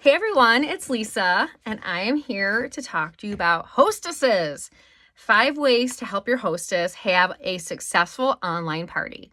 Hey everyone, it's Lisa, and I am here to talk to you about hostesses. 5 ways to help your hostess have a successful online party.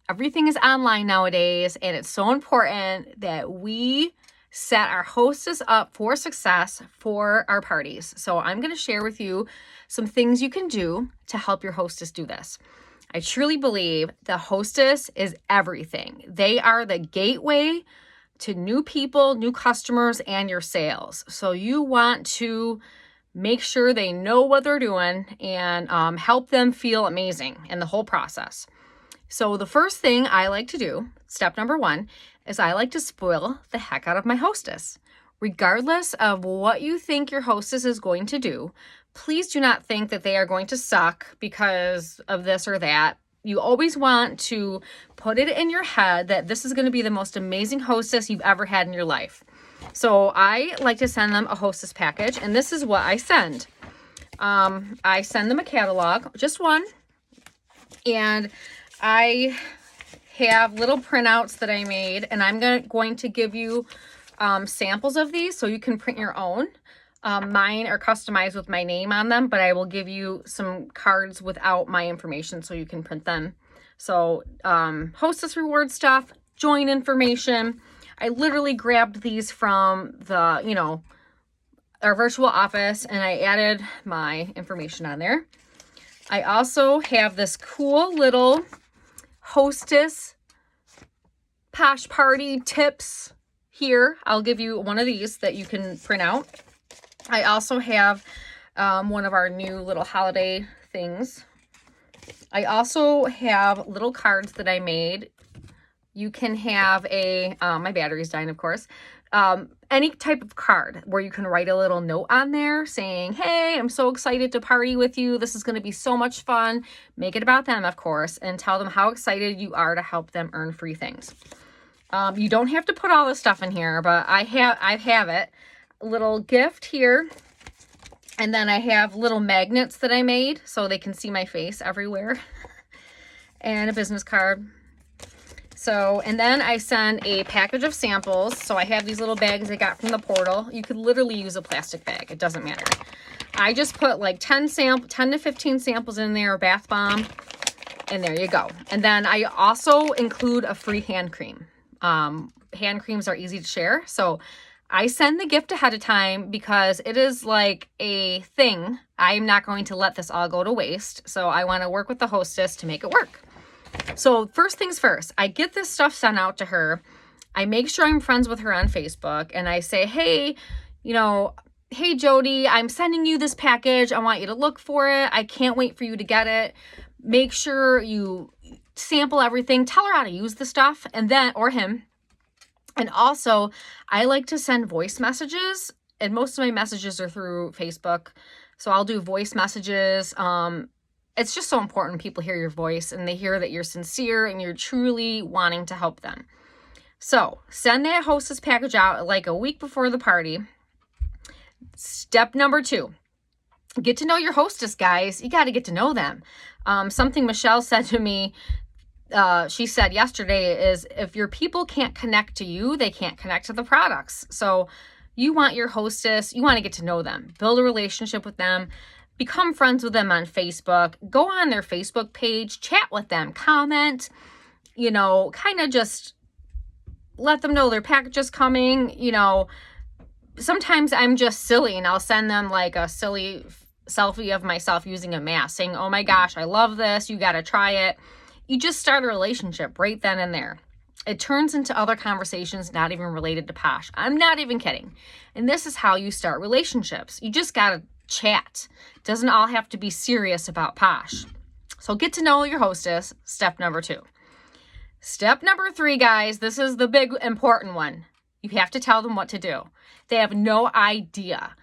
Everything is online nowadays, and it's so important that we set our hostess up for success for our parties. So I'm going to share with you some things you can do to help your hostess do this. I truly believe the hostess is everything. They are the gateway to new people, new customers, and your sales. So you want to make sure they know what they're doing and help them feel amazing in the whole process. So the first thing I like to do, step number 1, is I like to spoil the heck out of my hostess. Regardless of what you think your hostess is going to do, please do not think that they are going to suck because of this or that. You always want to put it in your head that this is going to be the most amazing hostess you've ever had in your life. So I like to send them a hostess package, and this is what I send. I send them a catalog, just one, and I have little printouts that I made, and I'm going to give you samples of these so you can print your own. Mine are customized with my name on them, but I will give you some cards without my information so you can print them. So hostess reward stuff, join information. I literally grabbed these from the, our virtual office, and I added my information on there. I also have this cool little hostess posh party tips here. I'll give you one of these that you can print out. I also have one of our new little holiday things. I also have little cards that I made. You can have my battery's dying, of course. Any type of card where you can write a little note on there saying, hey, I'm so excited to party with you. This is going to be so much fun. Make it about them, of course, and tell them how excited you are to help them earn free things. You don't have to put all this stuff in here, but I have it. Little gift here, and then I have little magnets that I made so they can see my face everywhere, and a business card. So, and then I send a package of samples. So I have these little bags I got from the portal. You could literally use a plastic bag, it doesn't matter. I just put like 10 to 15 samples in there, bath bomb, and there you go. And then I also include a free hand cream. Hand creams are easy to share, so I send the gift ahead of time because it is like a thing. I'm not going to let this all go to waste. So I want to work with the hostess to make it work. So first things first, I get this stuff sent out to her. I make sure I'm friends with her on Facebook, and I say, hey, hey, Jody, I'm sending you this package. I want you to look for it. I can't wait for you to get it. Make sure you sample everything. Tell her how to use the stuff, and then, or him. And also, I like to send voice messages, and most of my messages are through Facebook. So I'll do voice messages. It's just so important people hear your voice and they hear that you're sincere and you're truly wanting to help them. So send that hostess package out like a week before the party. Step number 2, get to know your hostess, guys. You got to get to know them. Something Michelle said to me, she said yesterday, is if your people can't connect to you, they can't connect to the products. So you want your hostess, you want to get to know them, build a relationship with them, become friends with them on Facebook, go on their Facebook page, chat with them, comment, kind of just let them know their package is coming. Sometimes I'm just silly and I'll send them like a silly selfie of myself using a mask saying, oh my gosh, I love this. You got to try it. You just start a relationship right then and there. It turns into other conversations not even related to Posh. I'm not even kidding. And this is how you start relationships. You just got to chat. It doesn't all have to be serious about Posh. So get to know your hostess, step number 2. Step number 3, guys, this is the big important one. You have to tell them what to do. They have no idea.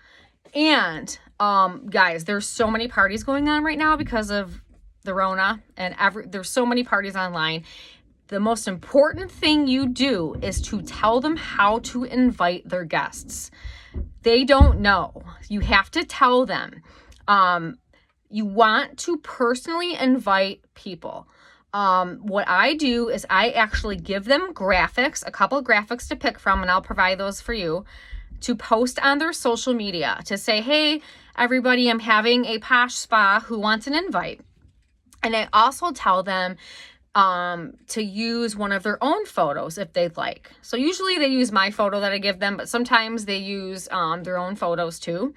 And guys, there's so many parties going on right now because of the Rona, and there's so many parties online. The most important thing you do is to tell them how to invite their guests. They don't know. You have to tell them. You want to personally invite people. What I do is I actually give them graphics, a couple of graphics to pick from, and I'll provide those for you. to post on their social media to say, hey, everybody, I'm having a posh spa, who wants an invite? And I also tell them to use one of their own photos if they'd like. So usually they use my photo that I give them, but sometimes they use their own photos too.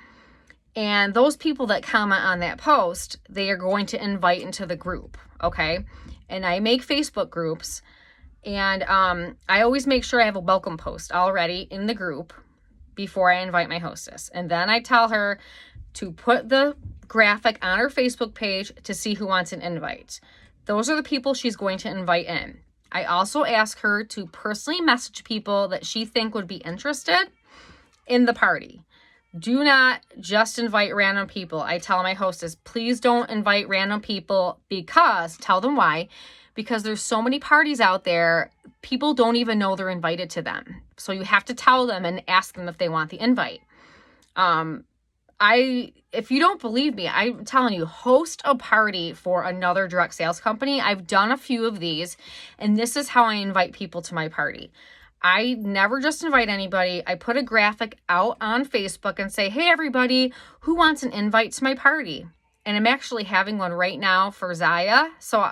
And those people that comment on that post, they are going to invite into the group, okay? And I make Facebook groups, and I always make sure I have a welcome post already in the group before I invite my hostess. And then I tell her to put the graphic on her Facebook page to see who wants an invite. Those are the people she's going to invite in. I also ask her to personally message people that she think would be interested in the party. Do not just invite random people. I tell my hostess, please don't invite random people, because, tell them why, because there's so many parties out there, people don't even know they're invited to them. So you have to tell them and ask them if they want the invite. If you don't believe me, I'm telling you, host a party for another direct sales company. I've done a few of these, and this is how I invite people to my party. I never just invite anybody. I put a graphic out on Facebook and say, hey, everybody, who wants an invite to my party? And I'm actually having one right now for Zaya. So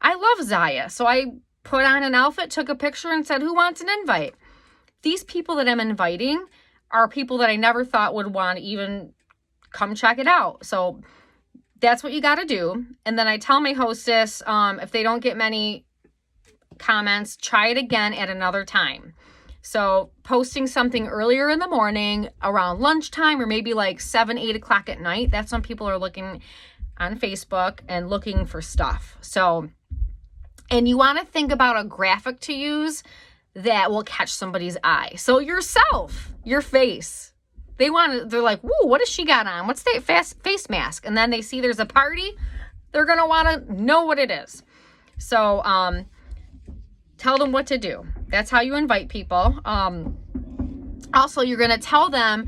I love Zaya. So I put on an outfit, took a picture, and said, who wants an invite? These people that I'm inviting are people that I never thought would want to even come check it out. So that's what you got to do. And then I tell my hostess, if they don't get many comments, try it again at another time. So posting something earlier in the morning, around lunchtime, or maybe like 7, 8 o'clock at night. That's when people are looking on Facebook and looking for stuff. So, and you want to think about a graphic to use that will catch somebody's eye. So yourself, your face. They're like, whoa, what has she got on? What's that face mask? And then they see there's a party. They're going to want to know what it is. So, tell them what to do. That's how you invite people. Also, you're going to tell them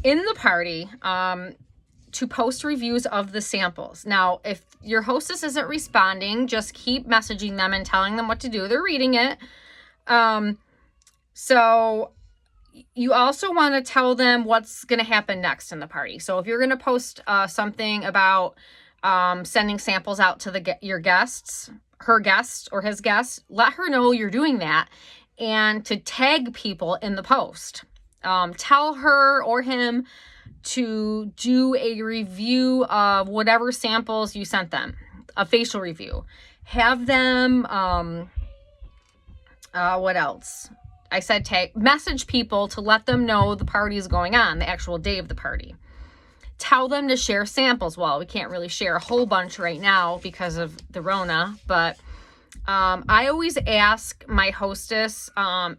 in the party to post reviews of the samples. Now, if your hostess isn't responding, just keep messaging them and telling them what to do. They're reading it. So you also want to tell them what's going to happen next in the party. So if you're going to post something about sending samples out to your guests, her guests or his guests, let her know you're doing that, and to tag people in the post. Tell her or him to do a review of whatever samples you sent them, a facial review. Have them, what else? I said message people to let them know the party is going on, the actual day of the party. Tell them to share samples. Well, we can't really share a whole bunch right now because of the Rona, but I always ask my hostess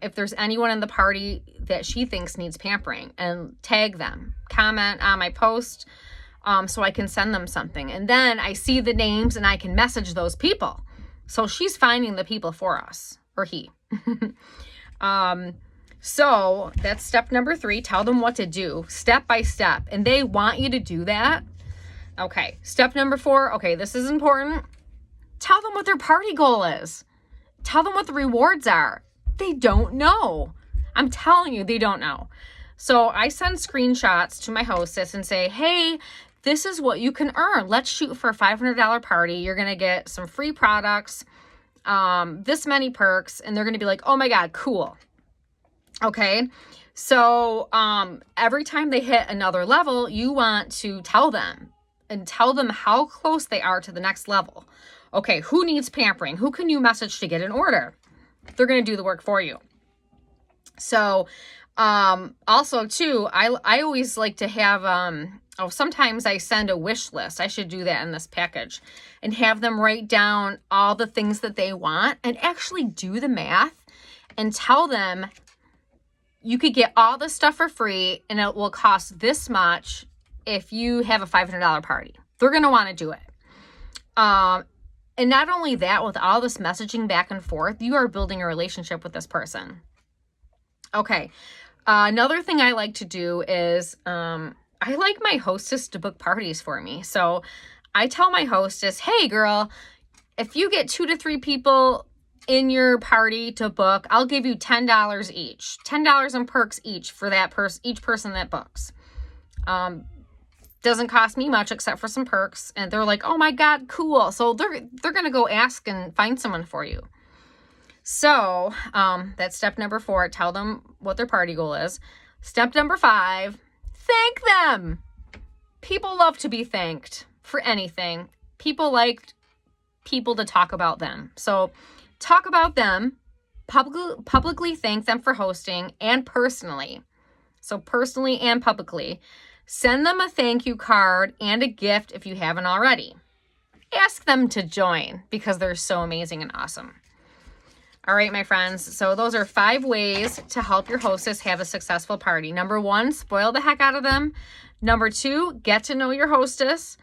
if there's anyone in the party that she thinks needs pampering, and tag them, comment on my post so I can send them something. And then I see the names and I can message those people. So she's finding the people for us, or he. So that's step number 3. Tell them what to do step by step. And they want you to do that. Okay. Step number 4. Okay. This is important. Tell them what their party goal is. Tell them what the rewards are. They don't know. I'm telling you, they don't know. So I send screenshots to my hostess and say, hey, this is what you can earn. Let's shoot for a $500 party. You're going to get some free products, this many perks, and they're going to be like, oh my God, cool. Okay. So, every time they hit another level, you want to tell them how close they are to the next level. Okay. Who needs pampering? Who can you message to get an order? They're going to do the work for you. So, also too, I always like to have, sometimes I send a wish list. I should do that in this package, and have them write down all the things that they want and actually do the math and tell them, you could get all this stuff for free and it will cost this much if you have a $500 party. They're going to want to do it. And not only that, with all this messaging back and forth, you are building a relationship with this person. Okay. Another thing I like to do is, I like my hostess to book parties for me. So I tell my hostess, hey girl, if you get 2 to 3 people in your party to book, I'll give you $10 each. $10 in perks each for that each person that books. Doesn't cost me much except for some perks. And they're like, oh my God, cool. So they're going to go ask and find someone for you. So that's step number 4. Tell them what their party goal is. Step number 5, thank them. People love to be thanked for anything. People like people to talk about them. So talk about them, publicly thank them for hosting, and personally. So personally and publicly. Send them a thank you card and a gift if you haven't already. Ask them to join because they're so amazing and awesome. All right, my friends. So those are 5 ways to help your hostess have a successful party. Number 1, spoil the heck out of them. Number 2, get to know your hostess.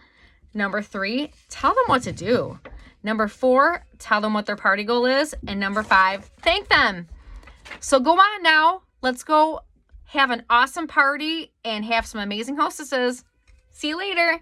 Number 3, tell them what to do. Number 4, tell them what their party goal is. And number 5, thank them. So go on now. Let's go have an awesome party and have some amazing hostesses. See you later.